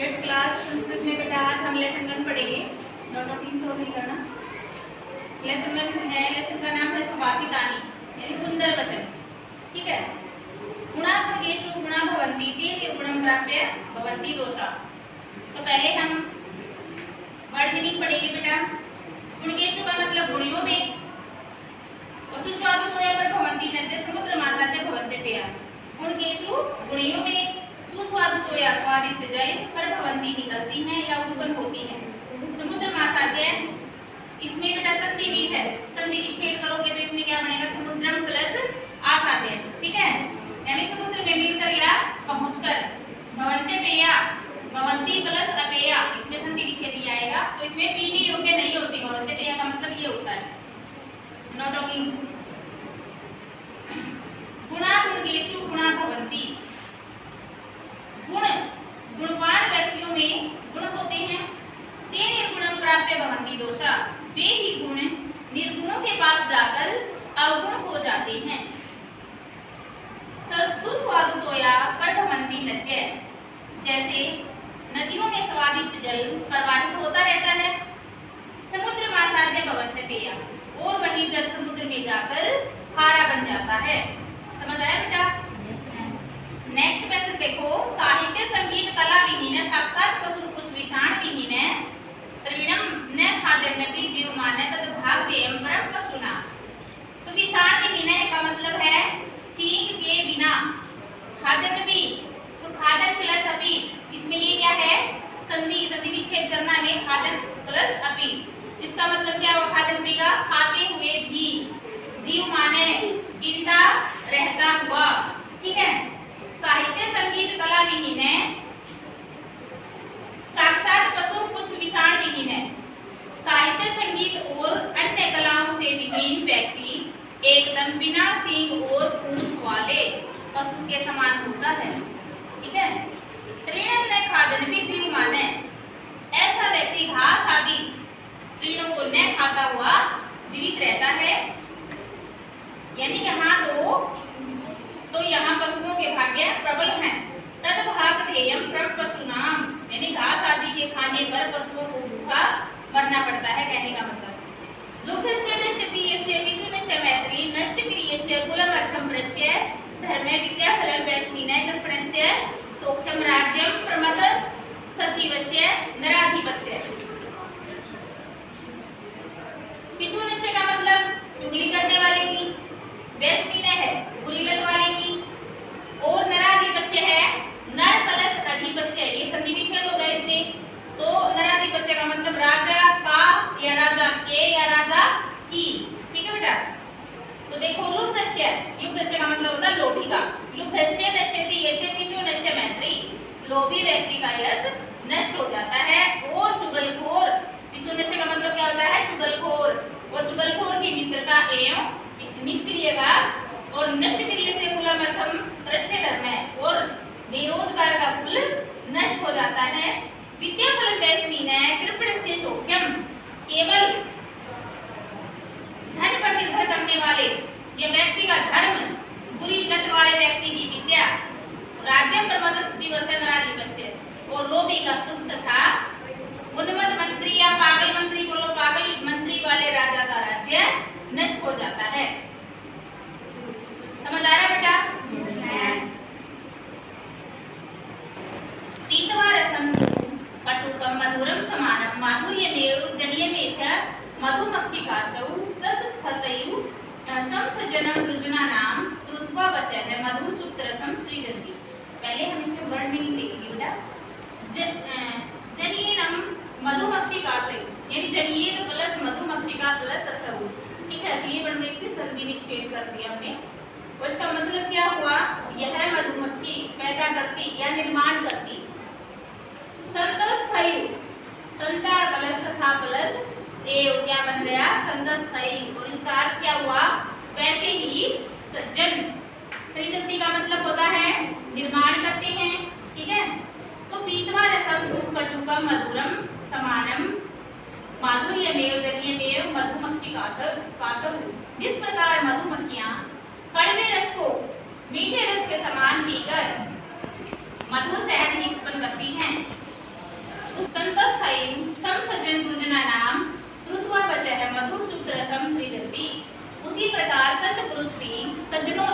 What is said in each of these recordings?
8th class Sanskrit में बेटा आज हम लेसन 1 पढ़ेंगे। नोट टॉकिंग शोर नहीं करना। लेसन 1 है, लेसन का नाम है सुभाषितानि यानी सुंदर वचन। ठीक है। गुणात्मकेषु गुणा भवन्ति ते निर्गुणं प्राप्य भवन्ति दोषा। तो पहले हम वर्ड मीनिंग पढ़ेंगे बेटा। गुणकेषु का मतलब गुणियों में, सुस्वादु तोया पर भवन्ति नद्य समुद्र मासाद्य भवन्ते पेया। गुणकेषु गुणियों में, सुस्वादु तोया स्वादिष्ट जल पर भवन्ति निकलती हैं या उत्पन्न होती हैं। समुद्र मासाद्य इसमें बेटा संधि भी है, संधि की छेद करोगे तो इसमें क्या बनेगा, समुद्रम प्लस आसाद्य। ठीक है, यानी समुद्र में मिलकर या पहुंचकर। भवन्ते पेया, भवन्ति प्लस अपेया, इसमें संधि विच्छेद ही आएगा तो इसमें पीने योग्य नहीं होती। भवन्ते पेया का मतलब ये होता है। Know talking. गुणा गुणकेषु गुणा भवन्ति। गुण गुणवान व्यक्तियों में गुण होते हैं। ते निर्गुणं प्राप्य भवन्ति दोषा। वे ही गुण निर्गुणों के पास जाकर अवगुण हो जाते हैं। सुस्वादु तोया पर भवन्ति नद्य, जैसे नदियों में स्वादिष्ट जल प्रवाहित होता रहता है। समुद्र मासाद्य भवन्ते पेया, और वही जल समुद्र में जाकर खारा बन जाता है। समझ आया बेटा? नेक्स्ट पैसेज देखो। साहित्य संगीत कला विहीन साक्षात पशु कुछ विषाण विहीन तृणम न खाद्यन्नपि जीवमान तद भागधेयं परम पशुना। तो विषाण विहीन का मतलब है सींग के बिना। खाद्यन्नपि तो खादन प्लस अपि, इसमें ये क्या है, संधि विच्छेद करना है। खादन प्लस अपि, इसका मतलब क्या हुआ, खादन का खाते हुए भी, जीव माने जिंदा रहता हुआ। ठीक है। साहित्य संगीत कला विहीन है, साक्षात पशु कुछ विषाण विहीन है। साहित्य संगीत और अन्य कलाओं से विहीन व्यक्ति एकदम बिना सींग और पूंछ वाले पशु के समान होता है। ठीक है। तृणम न खादन्नपि जीवमाने, ऐसा व्यक्ति घास आदि तृणों को न खाता हुआ जीवित रहता है। यानी यहाँ तो यहाँ पशुओं के भाग्य प्रबल हैं। तद भागधेयं परम पशुनाम, यानी घास आदि के खाने पर पशुओं को भूखा मरना पड़ता है, कहने का मतलब। लुब्धस्य नश्यति यस्य विषुनस्य मैत्री नष्ट क्रियस्य कुलमर्थं प्रस्य धर्मे विषयफलं वैस्मिन कृपणस्य सौख्यं राज्यं प्रमद सचिवस्य नराधिपस्य। विषुनस्य का मतलब चुगली करने वाले की, वैस्मिन है बुरी लत वाले की, और नराधिपस्य है नर प्लस अधिपस्य। ये संधि विच्छेद हो गए इसमें। तो नराधिपस्य का मतलब राजा का या राजा के या राजा की। ठीक है बेटा। तो देखो लुब्धस्य, लुब्धस्य का मतलब होता है लोभी का। लुब्धस्य नश्यति यस्य विषुनस्य मैत्री, लोभी व्यक्ति का यश नष्ट हो जाता है। और चुगलखोर, विषुनस्य का मतलब क्या होता है, चुगलखोर, और चुगलखोर की मित्रता एवं निष्क्रिय का और नष्ट क्रिय से कुलमर्थम प्रश्य धर्म है, और बेरोजगार का कुल नष्ट हो जाता है। विद्याफल वैस्मिन कृपणस्य सौख्यम, केवल धन पर निर्भर करने वाले ये व्यक्ति का धर्म, बुरी लत वाले व्यक्ति की विद्या, राज्य प्रमद सचिवस्य नराधिपस्य, और लोभी का सुख तथा उन्मत्त मंत्री या पागल मंत्री, बोलो पागल मंत्री वाले राजा का राज्य नष्ट हो जाता है। समझ आ रहा बेटा? पीतवारसं कटुकं मधुरं समानं माधुर्यमेव जनियमेथ मधुमक्षिकासौ सत्स्थतयु संसजनं दुर्जनानां श्रुत्वा वचः मधुर सुत्रसं सृजन्ति। पहले हम इसमें वर्ड मीनिंग देखेंगे बेटा। जनियनम मधुमक्षिकासौ, यानी जनियेत प्लस मधुमक्षिका प्लस असौ। ठीक है। तो ये बन गई इसकी संधि विच्छेद कर दिया हमने। और इसका मतलब क्या हुआ, यह मधुमक्खी पैदा करती या निर्माण करती। संतस्थयु, संता प्लस तथा प्लस एव क्या बन गया, संतस्थयु, और इसका अर्थ क्या हुआ, वैसे ही सज्जन। सृजन्ति का मतलब होता है निर्माण करते हैं। ठीक है। तो पीतवारसं कटुकं मधुरं समानं माधुर्यमेव जनियमेव मधुमक्षिकासौ, जिस प्रकार मधुमक्खियां कड़वे रस को मीठे रस के समान पीकर मधुर शहद ही उत्पन्न करती हैं,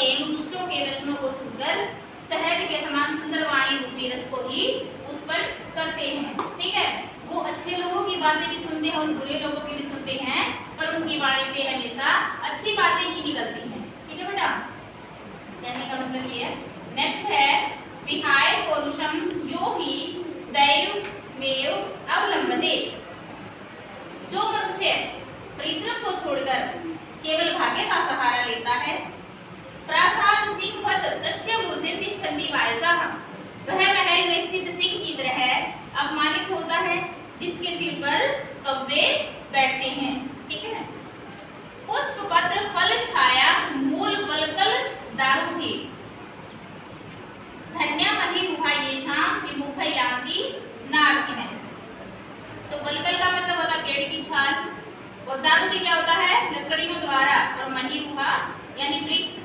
एवं दुष्टों के वचनों को सुनकर शहद के समान सुंदर वाणी रूपी रस को ही उत्पन्न करते हैं। ठीक है, वो अच्छे लोगों की बातें भी सुनते हैं और बुरे लोगों की भी सुनते हैं, पर उनकी वाणी से हमेशा अच्छी बातें ही निकलती हैं। ठीक है बेटा, कहने का मतलब ये है। नेक्स्ट है विहाय पौरुषम यो हि दैवमेव अवलंबते। जो मनुष्य परिश्रम को छोड़कर केवल भाग्य का सहारा लेता है, प्रासाद सिंहवत तस्य मूर्धे तिष्ठन्ति वायसः, वह महल में स्थित सिंह की तरह अपमानित होता है जिसके सिर पर कौवे बैठते हैं। ठीक है, पुष्प पत्र फल छाया मूल वलकल दारुहि, धन्यमहि गुहायेषां विमुखयान्ति नार्थिनः। तो वलकल का मतलब होता है पेड़ की छाल, और दारू भी क्या होता है, लकड़ियों द्वारा, और मही गुहा यानी वृक्ष।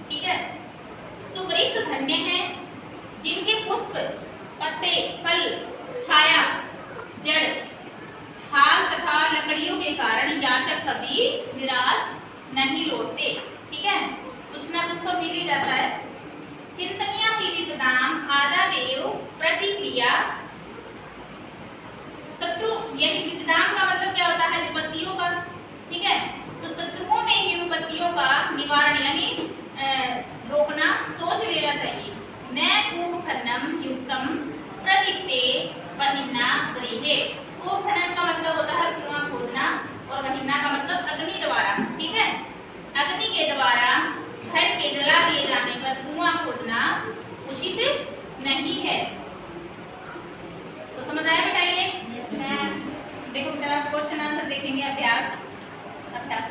ठीक है, तो वृक्ष धन्य है जिनके पुष्प, पत्ते, फल, छाया, जड़, छाल तथा लकड़ियों के कारण याचक कभी निराश नहीं लौटते। ठीक है, कुछ ना कुछ तो मिल ही जाता है। चिंतनिया की विपदाम आदावेव प्रतिक्रिया, शत्रु यानी विपदाम का मतलब क्या होता है, विपत्तियों का। ठीक है, तो शत्रुओं में ही विपत्तियों का निवारण यानी रोकना सोच लेना चाहिए। न कूप खननम युक्तम प्रदीप्ते वहिन्ना गृहे। कूप खनन का मतलब होता है कुआं खोदना, और वहिन्ना का मतलब अग्नि द्वारा। ठीक है, अग्नि के द्वारा घर के जला दिए जाने पर कुआं खोदना उचित नहीं है। तो समझ आया बेटा ये? देखो बेटा, क्वेश्चन आंसर देखेंगे अभ्यास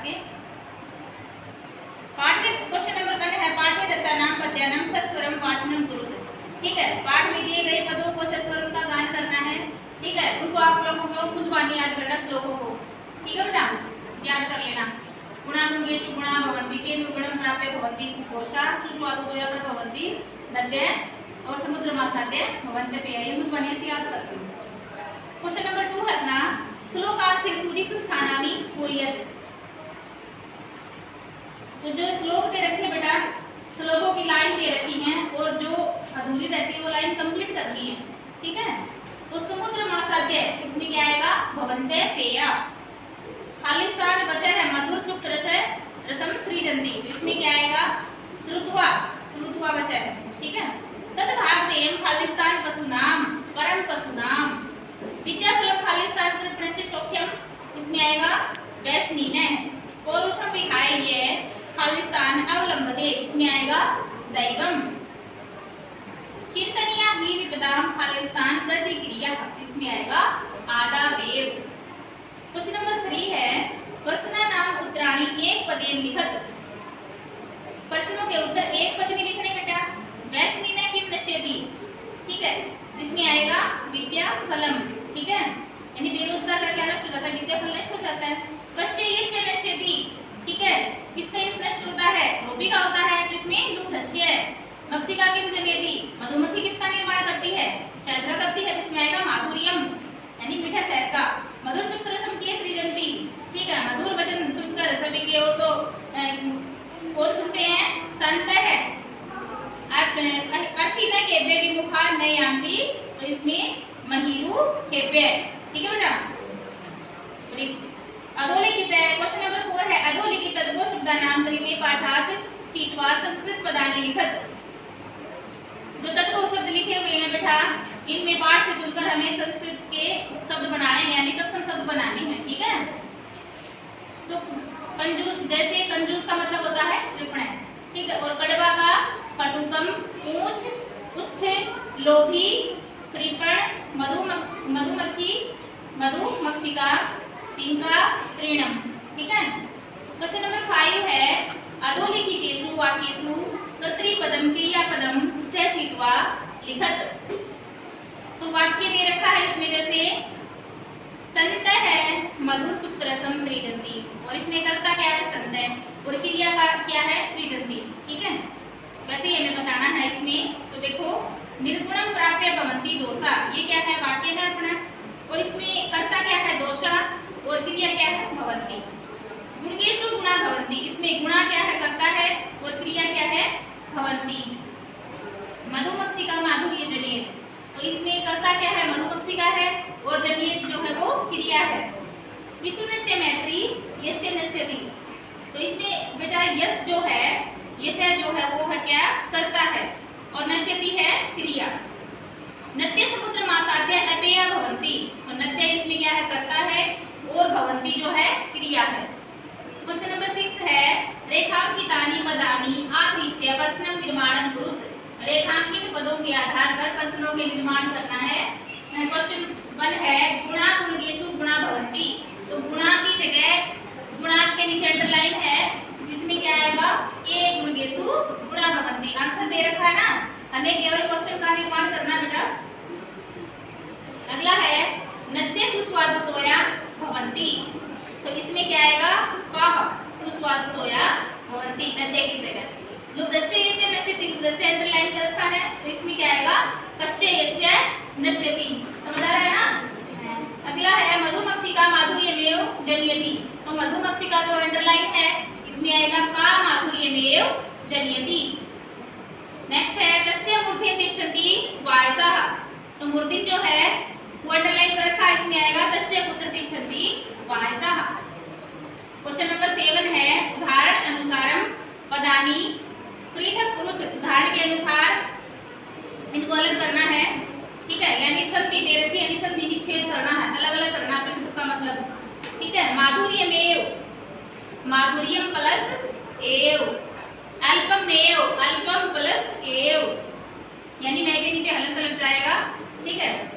के पाठ में। क्वेश्चन नंबर 1 है पाठ में दत्तानाम पद्यानाम सस्वरम वाचनम कुरु। ठीक है, पाठ में दिए गए पदों को सस्वरम का गान करना है। ठीक है, उनको आप लोगों को कुछ वाणी याद करना, श्लोकों को। ठीक है बेटा, याद कर लेना। गुणा गुणेषु गुणा भवन्ति ते निर्गुणं प्राप्य भवन्ति कोशा सुष्वादुदया पर भवन्ति नद्य और समुद्र मासाद्य भवन्ति पेय। ये कुछ वाणी से याद करते हो। क्वेश्चन नंबर 2 है ना, श्लोकार्थ से सूदित स्थानानि पूर्यत। तो जो श्लोक दे रखे बेटा, श्लोकों की लाइन दे रखी हैं, और जो अधूरी रहती है वो लाइन कंप्लीट करनी है। ठीक है, तो समुद्र मासाद्य इसमें क्या आएगा, भवन्ते पेया। खालिस्तान बचा है मधुर सुक्त रस है रसम सृजन्ति, इसमें क्या आएगा, श्रुत्वा, श्रुत्वा बचा है। ठीक है, तत् भागतेयं खालिस्तान पशुनाम परम पशुनाम विद्याफलम खालिस्तान कृपणस्य सौख्यम, इसमें आएगा वैष्णिनः। पौरुषम विहाय ये खालिस्तान अवलंबते, इसमें आएगा दैवम। चिंतनिया ही विपदाम खालिस्तान प्रतिक्रिया, इसमें आएगा आदावेव। क्वेश्चन नंबर 3 है प्रश्न नाम उत्तराणी एक पदेन लिखत। प्रश्नों के उत्तर एक पद में लिखने बेटा। वैष्णिनः किम नश्यति, ठीक है, इसमें आएगा विद्या फलम। ठीक है, यानी बेरोजगार का क्या नष्ट हो जाता है, विद्या फल नष्ट हो जाता है। कश्य यस्य नश्यति, ठीक है, किसका यश नष्ट होता है, लोभी का होता है, तो इसमें दुग्धस्य। मक्षिका किम जनयति, मधुमक्खी किसका निर्माण करती है, शहद का करती है, तो इसमें आएगा माधुर्यम यानी मीठा शहद का। मधुर सुक्त रसम के सृजन्ति, ठीक है, मधुर वचन सुनकर सभी के ओर तो कौन सुनते हैं, संत है। अर्थी न केव्य विमुखा न यान्ति, तो इसमें महीरु केव्य। ठीक है बेटा, अधोलिखित है। क्वेश्चन नंबर 4 है अधोलिखित तद्भव शब्दानाम करिते पाठात् चीत्वा संस्कृत पदानि लिखत। जो तद्भव शब्द लिखे हुए हैं बेटा, इनमें पाठ से चुनकर हमें संस्कृत के शब्द बनाने हैं, यानी तत्सम शब्द बनाने हैं। ठीक है, तो कंजूस, जैसे कंजूस का मतलब होता है कृपण। ठीक है, और कड़वा का कटुकम, ऊंच, उच्च, लोभी, कृपण, मधुमक्खी, मधुमक्षिका, तिंका, तृणम। ठीक है, क्वेश्चन नंबर 5 है अधोलिखितेषु वाक्येषु कर्तृपदम क्रियापदम च चित्वा लिखत। तो वाक्य दे रखा है इसमें, जैसे संत है मधुर सुक्त रसम सृजन्ति, और इसमें कर्ता क्या है, संत है, और क्रिया का क्या है, सृजन्ति। ठीक है, वैसे ही हमें बताना है इसमें। तो देखो निर्गुणम प्राप्य भवन्ति दोषा, ये क्या है, वाक्य है अपना, और इसमें कर्ता क्या है, दोषा, और क्रिया क्या है, भवन्ति। गुणकेषु गुणा भवन्ति, इसमें गुणा क्या है करता है और क्रिया क्या है भवन्ति। मधुमक्षिका माधुर्य जनित, तो इसमें कर्ता क्या है मधुमक्षिका है और जनित जो है वो क्रिया है। विष्णुनश्य मैत्री यस्य नश्यति, तो इसमें बेटा यश जो है वो है क्या कर्ता है और नश्यति है क्रिया। नत्य समुद्र मासाद्य अपेया भवन्ति, तो नत्य इसमें क्या है कर्ता है और भवन्ति जो है क्रिया है। क्वेश्चन नंबर 6 है रेखांकितानि पदानि आधृत्य प्रश्नं निर्माणं कुरुत, रेखांकित पदों के आधार पर प्रश्नों के निर्माण करना है। क्वेश्चन 1 है गुणा गुणकेषु गुणा भवन्ति, तो गुणा की जगह गुणा के नीचे अंडरलाइन है, इसमें क्या आएगा ए गुणकेषु गुणा भवन्ति। आंसर दे रखा है ना, हमें केवल क्वेश्चन का निर्माण करना बेटा। अगला है नद्य सुस्वादुतोया भवन्ति, तो इसमें क्या आएगा कः सुस्वादुतोया भवन्ति, नद्य की जगह। लुब्धस्य यस्य नश्यति, लुब्धस्य अंडरलाइन कर रखा है, तो इसमें क्या आएगा कस्य यस्य नश्यति। समझ आ रहा है ना। अगला है मधुमक्षिका माधुर्यमेव जनयति, तो मधुमक्षिका जो अंडरलाइन है इसमें आएगा का माधुर्यमेव जनयति। नेक्स्ट है तस्य मूर्धन्य तिष्ठन्ति वायसः, तो मूर्धन्य जो है वो अंडरलाइन कर रखा है, इसमें आएगा तस्य कुत्र तिष्ठन्ति वायसः। क्वेश्चन नंबर 7 है उदाहरण अनुसारम पदानि पृथक कुरुत, उदाहरण के अनुसार इनको अलग करना है, ठीक है। यानी संधि दे रखी है, यानी संधि विच्छेद करना है, अलग अलग करना है पृथक का मतलब, ठीक है। माधुर्यमेव, माधुर्यम प्लस एव, अल्पमेव, अल्पम प्लस एव, यानी मैं के नीचे हलंत लग जाएगा, ठीक है।